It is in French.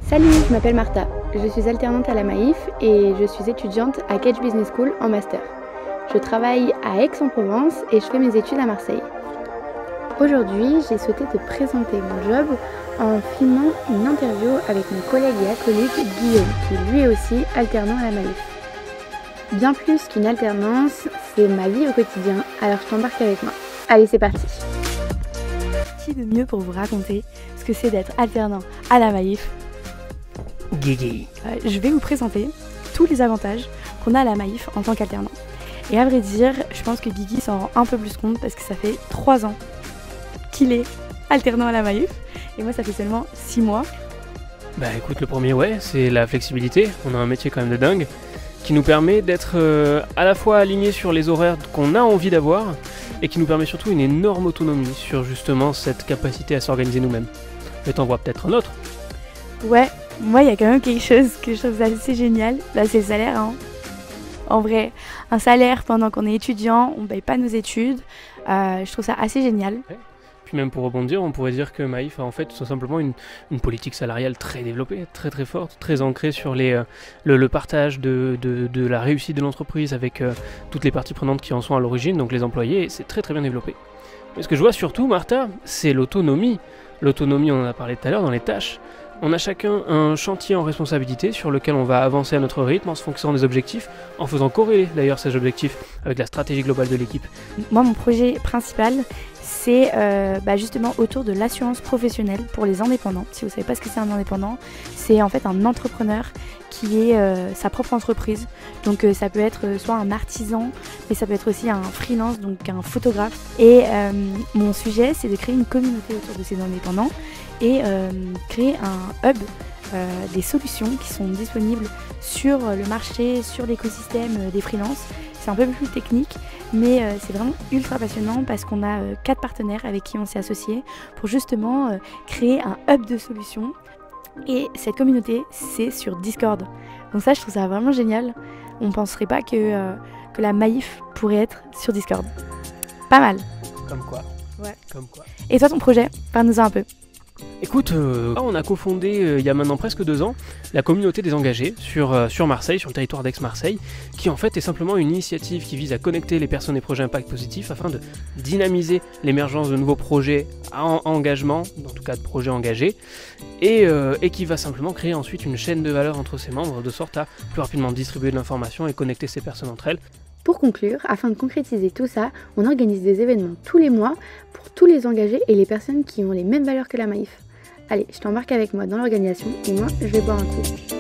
Salut, je m'appelle Martha, je suis alternante à la Maïf et je suis étudiante à Kedge Business School en master. Je travaille à Aix-en-Provence et je fais mes études à Marseille. Aujourd'hui, j'ai souhaité te présenter mon job en filmant une interview avec mon collègue et acolyte Guillaume, qui lui aussi alternant à la Maïf. Bien plus qu'une alternance, c'est ma vie au quotidien, alors je t'embarque avec moi. Allez, c'est parti. Qui de mieux pour vous raconter ce que c'est d'être alternant à la Maïf? Guigui. Je vais vous présenter tous les avantages qu'on a à la Maïf en tant qu'alternant. Et à vrai dire, je pense que Guigui s'en rend un peu plus compte parce que ça fait 3 ans qu'il est alternant à la Maïf. Et moi, ça fait seulement 6 mois. Bah écoute, le premier, ouais, c'est la flexibilité. On a un métier quand même de dingue qui nous permet d'être à la fois aligné sur les horaires qu'on a envie d'avoir et qui nous permet surtout une énorme autonomie sur justement cette capacité à s'organiser nous-mêmes. Mais t'en vois peut-être un autre. Ouais, moi, il y a quand même quelque chose que je trouve assez génial. Là, c'est le salaire, hein. En vrai, un salaire pendant qu'on est étudiant, on ne paye pas nos études. Je trouve ça assez génial. Ouais. Puis même pour rebondir, on pourrait dire que Maïf a en fait tout simplement une politique salariale très développée, très très forte, très ancrée sur le partage de la réussite de l'entreprise avec toutes les parties prenantes qui en sont à l'origine, donc les employés, et c'est très très bien développé. Mais ce que je vois surtout, Martha, c'est l'autonomie. L'autonomie, on en a parlé tout à l'heure, dans les tâches. On a chacun un chantier en responsabilité sur lequel on va avancer à notre rythme en se fixant des objectifs, en faisant corréler d'ailleurs ces objectifs avec la stratégie globale de l'équipe. Moi, mon projet principal, c'est justement autour de l'assurance professionnelle pour les indépendants. Si vous ne savez pas ce que c'est un indépendant, c'est en fait un entrepreneur qui est sa propre entreprise. Donc ça peut être soit un artisan, mais ça peut être aussi un freelance, donc un photographe. Et mon sujet, c'est de créer une communauté autour de ces indépendants et créer un hub, des solutions qui sont disponibles sur le marché, sur l'écosystème des freelances. C'est un peu plus technique, mais c'est vraiment ultra passionnant parce qu'on a 4 partenaires avec qui on s'est associé pour justement créer un hub de solutions. Et cette communauté, c'est sur Discord. Donc ça, je trouve ça vraiment génial. On ne penserait pas que la Maïf pourrait être sur Discord. Pas mal. Comme quoi. Ouais. Comme quoi. Et toi, ton projet, parle-nous-en un peu. Écoute, on a cofondé il y a maintenant presque 2 ans la communauté des engagés sur Marseille, sur le territoire d'Aix-Marseille, qui en fait est simplement une initiative qui vise à connecter les personnes et projets impact positif afin de dynamiser l'émergence de nouveaux projets à engagement, en tout cas de projets engagés, et qui va simplement créer ensuite une chaîne de valeur entre ses membres de sorte à plus rapidement distribuer de l'information et connecter ces personnes entre elles. Pour conclure, afin de concrétiser tout ça, on organise des événements tous les mois pour tous les engagés et les personnes qui ont les mêmes valeurs que la Maïf. Allez, je t'embarque avec moi dans l'organisation et moi, je vais boire un coup.